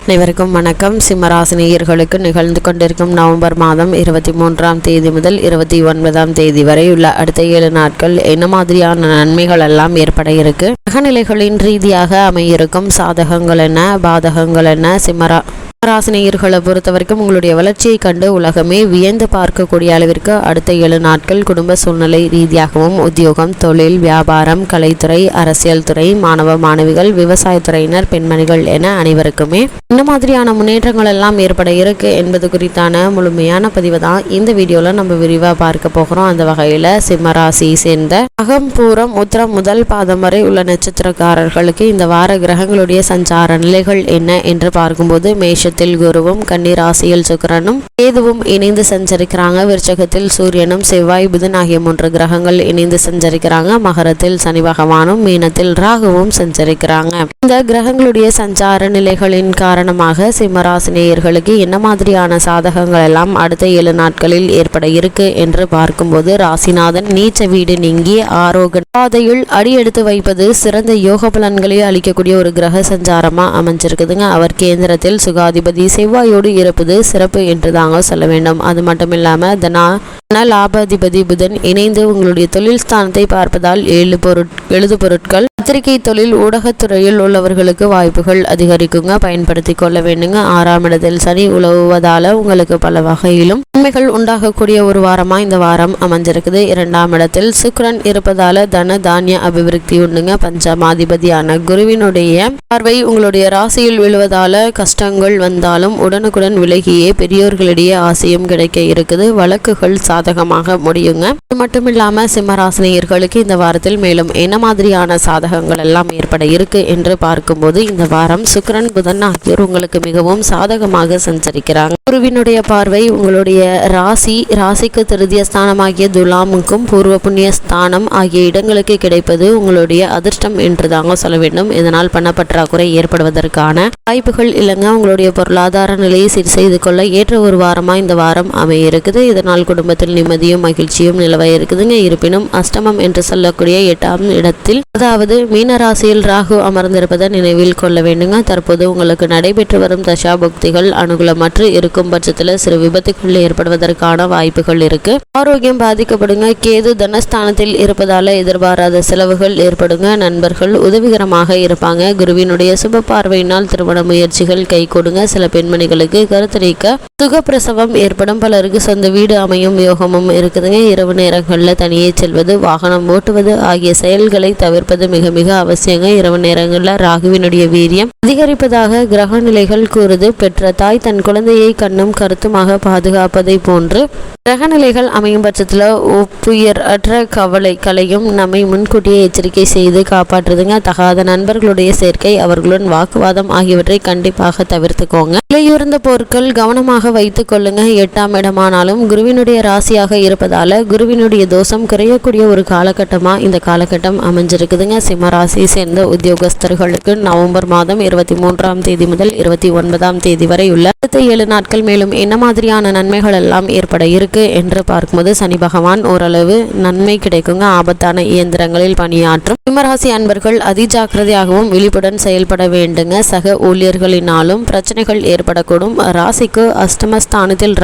அனைவருக்கும் வணக்கம். சிம்மராசினியர்களுக்கு நிகழ்ந்து கொண்டிருக்கும் நவம்பர் மாதம் 23ஆம் தேதி முதல் 29ஆம் தேதி வரை உள்ள அடுத்த 7 நாட்கள் என்ன மாதிரியான நன்மைகள் எல்லாம் ஏற்பட இருக்கு, கிரகநிலைகளின் ரீதியாக அமையிருக்கும் சாதகங்கள் என்ன, பாதகங்கள் என்ன, சிம்மராசினியர்களை பொறுத்த வரைக்கும் உங்களுடைய வளர்ச்சியை கண்டு உலகமே வியந்து பார்க்கக்கூடிய அளவிற்கு அடுத்த 7 நாட்கள் குடும்ப சூழ்நிலை ரீதியாகவும் உத்தியோகம், தொழில், வியாபாரம், கலைத்துறை, அரசியல் துறை, மாணவ மாணவிகள், விவசாயத்துறையினர், பெண்மணிகள் என அனைவருக்குமே இந்த மாதிரியான முன்னேற்றங்கள் எல்லாம் ஏற்பட இருக்கு என்பது குறித்தான முழுமையான பதிவு தான் இந்த வீடியோல நம்ம விரிவா பார்க்க போகிறோம். அந்த வகையில சிம்மராசி சேர்ந்த அகம், பூரம், உத்திரம் முதல் பாதம் வரை உள்ள நட்சத்திரக்காரர்களுக்கு இந்த வார கிரகங்களுடைய சஞ்சார நிலைகள் என்ன என்று பார்க்கும்போது மேஷத்தில் குருவும், கன்னி ராசியில் சுக்கிரனும் கேதுவும் இணைந்து சஞ்சரிக்கிறாங்க. விருச்சகத்தில் சூரியனும் செவ்வாய், புதன் ஆகிய 3 கிரகங்கள் இணைந்து சஞ்சரிக்கிறாங்க. மகரத்தில் சனி பகவானும், மீனத்தில் ராகுவும் சஞ்சரிக்கிறாங்க. இந்த கிரகங்களுடைய சஞ்சார நிலைகளின் காரணமாக சிம்மராசினியர்களுக்கு என்ன மாதிரியான சாதகங்கள் எல்லாம் அடுத்த 7 நாட்களில் ஏற்பட இருக்கு என்று பார்க்கும்போது ராசிநாதன் நீச்ச வீடு நீங்கி ஆரோகண பாதையில் அடியெடுத்து வைப்பது சிறந்த யோக பலன்களை அளிக்கக்கூடிய ஒரு கிரக சஞ்சாரமா அமைஞ்சிருக்குதுங்க. அவர் கேந்திரத்தில் சுகாதிபதி செவ்வாயோடு இருப்பது சிறப்பு என்று தாங்க சொல்ல வேண்டும். அது மட்டும் இல்லாம லாபாதிபதி புதன் இணைந்து உங்களுடைய தொழில் ஸ்தானத்தை பார்ப்பதால் எழுது பொருட்கள், பத்திரிகை தொழில், ஊடகத்துறையில் உள்ளவர்களுக்கு வாய்ப்புகள் அதிகரிக்குங்க, பயன்படுத்தி கொள்ள வேண்டுங்க. 6ஆம் இடத்தில் சனி உலவுவதால உங்களுக்கு பல வகையிலும் நன்மைகள் உண்டாகக்கூடிய ஒரு வாரமா இந்த வாரம் அமைஞ்சிருக்குது. 2ஆம் இடத்தில் சுக்கிரன் இருப்பதால தன தானிய அபிவிருத்தி உண்டுங்க. பஞ்சமாதிபதியான குருவினுடைய பார்வை உங்களுடைய ராசியில் விழுவதால கஷ்டங்கள் வந்தாலும் உடனுக்குடன் விலகியே பெரியோர்களிடையே ஆசையும் கிடைக்க இருக்குது. வழக்குகள் சாதகமாக முடியுங்க. அது மட்டும் இல்லாம சிம்மராசினியர்களுக்கு இந்த வாரத்தில் மேலும் என்ன மாதிரியான சாதகங்கள் எல்லாம் ஏற்பட இருக்கு என்று பார்க்கும்போது இந்த வாரம் சுக்கிரன், புதன் ஆகியோர் உங்களுக்கு மிகவும் சாதகமாக சஞ்சரிக்கிறாங்க. குருவினுடைய பார்வை உங்களுடைய ராசிக்கு திருதிய ஸ்தானமாகிய துலாமுக்கும் பூர்வ புண்ணிய ஸ்தானம் ஆகிய இடங்களுக்கு கிடைப்பது உங்களுடைய அதிர்ஷ்டம் என்று தாங்க சொல்ல வேண்டும். இதனால் பணப்பற்றாக்குறை ஏற்படுவதற்கான வாய்ப்புகள் இல்லைங்க. உங்களுடைய பொருளாதார நிலையை சரி செய்து கொள்ள ஏற்ற ஒரு வாரமா இந்த வாரம் அமைய இருக்குது. இதனால் குடும்பத்தில் நிம்மதியும் மகிழ்ச்சியும் நிலவ இருக்குதுங்க. இருப்பினும் அஷ்டமம் என்று சொல்லக்கூடிய 8ஆம் இடத்தில், அதாவது மீனராசியில் ராகு அமர்ந்திருப்பதை நினைவில் கொள்ள வேண்டுங்க. தற்போது உங்களுக்கு நடைபெற்று வரும் தசாபுக்திகள் அனுகூலமற்று இருக்கும் பட்சத்தில் சிறு விபத்துகள் ஏற்படுவதற்கான வாய்ப்புகள் இருக்கு. ஆரோக்கியம் பாதிக்கப்படுங்க. கேது தனஸ்தானத்தில் இருப்பதால எதிர்பாராத செலவுகள் ஏற்படுங்க. நண்பர்கள் உதவிகரமாக இருப்பாங்க. குருவினுடைய சுப பார்வையினால் திருமண முயற்சிகள் கை கொடுங்க. சில பெண்மணிகளுக்கு கருத்தரிக்க சுகப்பிரசவம் ஏற்படும். பலருக்கு சொந்த வீடு அமையும் யோகமும் இருக்குதுங்க. இரவு நேரங்களில் தனியே செல்வது, வாகனம் ஓட்டுவது ஆகிய செயல்களை தவிர்ப்பது மிக மிக அவசியங்க. இரவு நேரங்களில் ராகுவினுடைய வீரியம் அதிகரிப்பதாக கிரக நிலைகள் கூறுது. பெற்ற தாய் தன் குழந்தையை கண்ணும் கருத்துமாக பாதுகாப்பதை போன்று கிரகநிலைகள் அமையும் பட்சத்தில் ஒப்புயர் அற்ற கவலைகளையும் நம்மை முன்கூட்டியே எச்சரிக்கை செய்து காப்பாற்றுதுங்க. தகாத நண்பர்களுடைய சேர்க்கை, அவர்களுடன் வாக்குவாதம் ஆகியவற்றை கண்டிப்பாக தவிர்த்துக்கோங்க. விலையுறந்த பொருட்கள் கவனமாக வைத்துக் கொள்ளுங்க. 8ஆம் இடமானாலும் குருவினுடைய ராசியாக இருப்பதால குருவினுடைய தோஷம் குறையக்கூடிய ஒரு காலகட்டமா இந்த காலகட்டம் அமைஞ்சிருக்குதுங்க. சிம்மராசியை சேர்ந்த உத்தியோகஸ்தர்களுக்கு நவம்பர் மாதம் 23ஆம் தேதி முதல் 29ஆம் தேதி வரை உள்ள அடுத்த 7 நாட்கள் மேலும் என்ன மாதிரியான நன்மைகள் எல்லாம் ஏற்பட இருக்கு என்று பார்க்கும்போது சனி பகவான் ஓரளவு நன்மை கிடைக்குங்க. ஆபத்தான இயந்திரங்களில் பணியாற்றும் சிம்மராசி அன்பர்கள் அதிஜாக்கிரதையாகவும் விழிப்புடன் செயல்பட வேண்டுங்க. சக ஊழியர்களினாலும் பிரச்சனைகள் ஏற்படக்கூடும். ராசிக்கு அஷ்டமஸ்தானத்தில்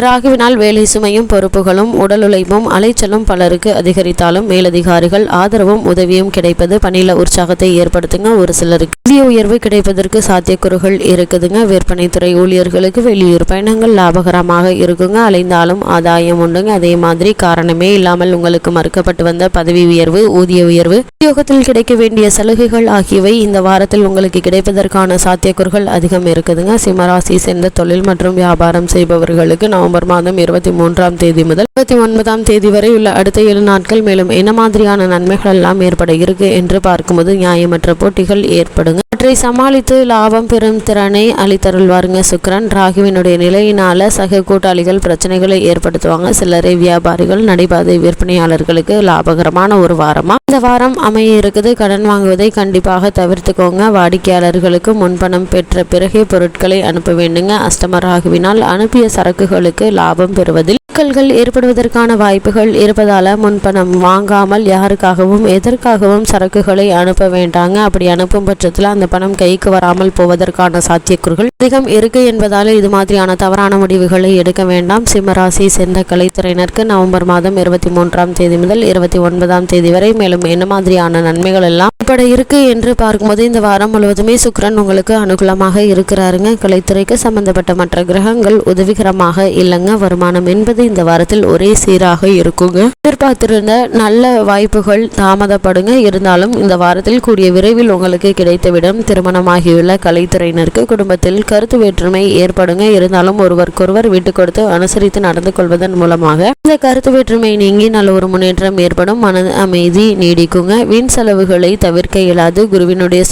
ராகுவினால் வேலை சுமையும் பொறுப்புகளும் உடல் உழைப்பும் அலைச்சலும் பலருக்கு அதிகரித்தாலும் மேலதிகாரிகள் ஆதரவும் உதவியும் கிடைப்பது பணியில உற்சாகத்தை ஏற்படுத்துங்க. ஒரு சிலருக்கு புதிய உயர்வு கிடைப்பதற்கு சாத்தியக்கூறுகள் இருக்குதுங்க. விற்பனை துறை ஊழியர்களுக்கு வெளியூர் பயணங்கள் லாபகரமாக இருக்குங்க. அலைந்தாலும் ஆதாயம் உண்டுங்க. அதே மாதிரி காரணமே இல்லாமல் உங்களுக்கு மறுக்கப்பட்டு வந்த பதவி உயர்வு, ஊதிய உயர்வு, உத்தியோகத்தில் கிடைக்க வேண்டிய சலுகைகள் ஆகியவை இந்த வாரத்தில் உங்களுக்கு கிடைப்பதற்கான சாத்தியக்கூறுகள் அதிகம் இருக்குதுங்க. சிம்மராசி சேர்ந்த தொழில் மற்றும் வியாபாரம் செய்பவர்களுக்கு நவம்பர் மாதம் 23ஆம் தேதி முதல் 29ஆம் தேதி வரை உள்ள அடுத்த 7 நாட்கள் மேலும் என்ன மாதிரியான நன்மைகள் எல்லாம் ஏற்பட இருக்கு என்று பார்க்கும்போது நியாயமற்ற போட்டிகள் ஏற்படுங்க. அவற்றை சமாளித்து லாபம் பெறும் திறனை அளித்தருள்வாருங்க. சுக்கிரன் ராகுவினுடைய நிலையினால சக கூட்டாளிகள் பிரச்சனைகளை ஏற்படுத்துவாங்க. சில்லறை வியாபாரிகள், நடைபாதை விற்பனையாளர்களுக்கு லாபகரமான ஒரு வாரமா இந்த வாரம் அமைய இருக்குது. கடன் வாங்குவதை கண்டிப்பாக தவிர்த்துக்கோங்க. வாடிக்கையாளர்களுக்கு முன்பணம் பெற்ற பிறகே பொருட்களை அனுப்ப வேண்டுங்க. அஷ்டம ராகுவினால் அனுப்பிய சரக்குகளுக்கு லாபம் பெறுவதில் சிக்கல்கள் ஏற்படுவதற்கான வாய்ப்புகள் இருப்பதால முன்பணம் வாங்காமல் யாருக்காகவும் எதற்காகவும் சரக்குகளை அனுப்ப வேண்டாங்க. அப்படி அனுப்பும் பட்சத்தில் அந்த பணம் கைக்கு வராமல் போவதற்கான சாத்தியக்கூறுகள் அதிகம் இருக்கு என்பதால் இது மாதிரியான தவறான முடிவுகளை எடுக்க வேண்டாம். சிம்மராசி சேர்ந்த கலைத்துறையினருக்கு நவம்பர் மாதம் 23ஆம் தேதி முதல் 29ஆம் தேதி வரை மேலும் என்ன மாதிரியான நன்மைகள் எல்லாம் ஏற்பட இருக்கு என்று பார்க்கும்போது இந்த வாரம் முழுவதுமே சுக்கிரன் உங்களுக்கு அனுகூலமாக இருக்கிறாருங்க. கலைத்துறைக்கு சம்பந்தப்பட்ட மற்ற கிரகங்கள் உதவிகரமாக இல்லைங்க. வருமானம் என்பது இந்த வாரத்தில் ஒரே சீராக இருக்குங்க. எதிர்பார்த்திருந்த நல்ல வாய்ப்புகள் தாமதப்படுங்க. இருந்தாலும் இந்த வாரத்தில் கூடிய விரைவில் உங்களுக்கு கிடைத்துவிடும். திருமணமாகியுள்ள கலைத்துறையினருக்கு குடும்பத்தில் கருத்து வேற்றுமை ஏற்படுங்க. இருந்தாலும் ஒருவருக்கொருவர் விட்டு கொடுத்து அனுசரித்து நடந்து கொள்வதன் மூலமாக இந்த கருத்து வேற்றுமை நீங்கி நல்ல ஒரு முன்னேற்றம் ஏற்படும். மன அமைதி நீடிக்குங்க. வீண் செலவுகளை தவிர்க்க இயலாது. குருவினுடைய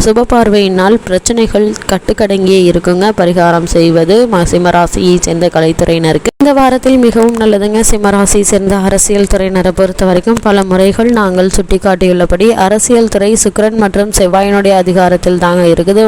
சுப பார்வையினால் பிரச்சனைகள் கட்டுக்கடங்கியே இருக்குங்க. பரிகாரம் செய்வது சிம்மராசியை சேர்ந்த கலைத்துறையினருக்கு இந்த வாரத்தில் மிகவும் நல்லதுங்க. சிம்மராசி சேர்ந்த அரசியல் துறையினரை பொறுத்த வரைக்கும் பல முறைகள் நாங்கள் சுட்டிக்காட்டியுள்ளபடி அரசியல் துறை சுக்கிரன் மற்றும் செவ்வாயினுடைய அதிகாரத்தில் தாங்க இருக்குது.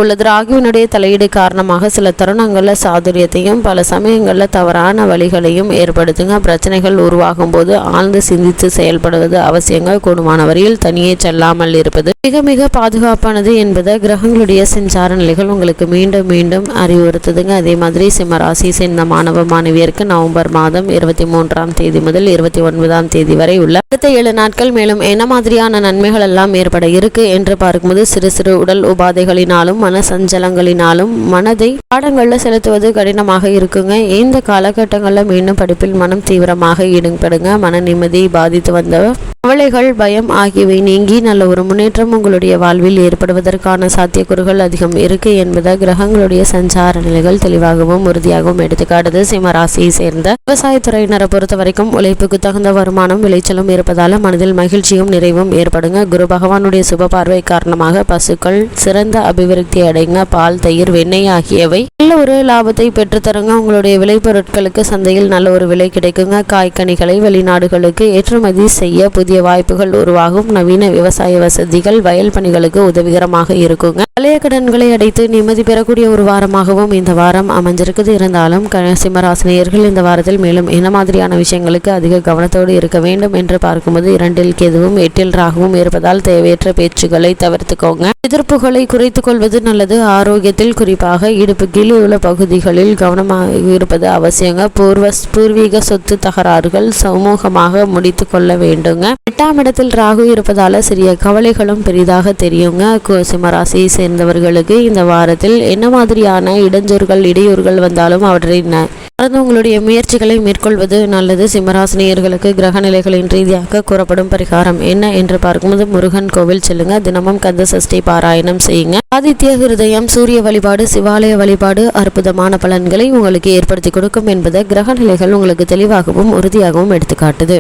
உள்ளது ராகுவினுடைய தலையீடு காரணமாக சில தருணங்களில் சாதுரியத்தையும் பல சமயங்களில் தவறான வழிகளையும் ஏற்படுத்துங்க. பிரச்சனைகள் உருவாகும் போது ஆழ்ந்து சிந்தித்து செயல்படுவது அவசியங்க. கூடுமான வரையில் தனியே செல்லாமல் இருப்பது மிக மிக பாதுகாப்பானது என்பதை கிரகங்களுடைய செஞ்சார நிலைகள் உங்களுக்கு மீண்டும் மீண்டும் அறிவுறுத்துதுங்க. அதே மாதிரி சிம்மராசி சேர்ந்த மாணவ மாணவியருக்கு நவம்பர் மாதம் 23ஆம் தேதி முதல் 29ஆம் தேதி வரை உள்ள அடுத்த 7 நாட்கள் மேலும் என்ன மாதிரியான நன்மைகள் எல்லாம் ஏற்பட இருக்கு என்று பார்க்கும்போது சிறு சிறு உடல் உபாதைகளினாலும் மன சஞ்சலங்களினாலும் மனதை பாடங்கள்ல செலுத்துவது கடினமாக இருக்குங்க. இந்த காலகட்டங்களில் மீண்டும் படிப்பில் மனம் தீவிரமாக ஈடுபடுங்க. மன நிம்மதியை பாதித்து வந்த கவலைகள் பயம் ஆகியவை நீங்கி நல்ல ஒரு முன்னேற்றம் உங்களுடைய வாழ்வில் ஏற்படுவதற்கான சாத்தியக்கூறுகள் அதிகம் இருக்கு என்பதை கிரகங்களுடைய சஞ்சார நிலைகள் தெளிவாகவும் உறுதியாகவும் எடுத்துக்காட்டுது. சிம்மராசியை சேர்ந்த விவசாயத்துறையினரை பொறுத்த வரைக்கும் உழைப்புக்கு தகுந்த வருமானம் விளைச்சலும் இருப்பதால மனதில் மகிழ்ச்சியும் நிறைவும் ஏற்படுங்க. குரு பகவானுடைய சுப பார்வை காரணமாக பசுக்கள் சிறந்த அபிவிருத்தி அடைங்க. பால் தயிர் வெண்ணெய் ஆகியவை நல்ல ஒரு லாபத்தை பெற்றுத்தருங்க. உங்களுடைய விளைபொருட்களுக்கு சந்தையில் நல்ல ஒரு விலை கிடைக்குங்க. காய்கனிகளை வெளிநாடுகளுக்கு ஏற்றுமதி செய்ய புதிய வாய்ப்புகள் உருவாகும். நவீன விவசாய வசதிகள் வயல் பணிகளுக்கு உதவிகரமாக இருக்குங்க. பழைய கடன்களை அடைத்து நிம்மதி பெறக்கூடிய ஒரு வாரமாகவும் இந்த வாரம் அமைஞ்சிருக்குது. இருந்தாலும் சிம்மராசினியர்கள் இந்த வாரத்தில் மேலும் என்ன மாதிரியான விஷயங்களுக்கு அதிக கவனத்தோடு இருக்க வேண்டும் என்று பார்க்கும்போது 2இல் கேதுவும் 8இல் ராகுவும் இருப்பதால் தேவையற்ற பேச்சுகளை தவிர்த்துக்கோங்க. எதிர்ப்புகளை குறைத்துக் கொள்வது நல்லது. ஆரோக்கியத்தில் குறிப்பாக இடுப்பு கீழே உள்ள பகுதிகளில் கவனமாக இருப்பது அவசியங்க. பூர்வீக சொத்து தகராறுகள் சமூகமாக முடித்து கொள்ள வேண்டுங்க. 8ஆம் இடத்தில் ராகு இருப்பதால சிறிய கவலைகளும் பெரிதாக தெரியுங்க. சிம்மராசியை சேர்ந்தவர்களுக்கு இந்த வாரத்தில் என்ன மாதிரியான இடையூறுகள் வந்தாலும் அவற்றை உங்களுடைய முயற்சிகளை மேற்கொள்வது நல்லது. சிம்மராசினியர்களுக்கு கிரக நிலைகளின் ரீதியாக கூறப்படும் பரிகாரம் என்ன என்று பார்க்கும்போது முருகன் கோவில் செல்லுங்க. தினமும் கந்த சஷ்டி பாராயணம் செய்யுங்க. ஆதித்ய ஹிருதயம் சூரிய வழிபாடு சிவாலய வழிபாடு அற்புதமான பலன்களை உங்களுக்கு ஏற்படுத்தி கொடுக்கும் என்பதை கிரக நிலைகள் உங்களுக்கு தெளிவாகவும் உறுதியாகவும் எடுத்துக்காட்டுது.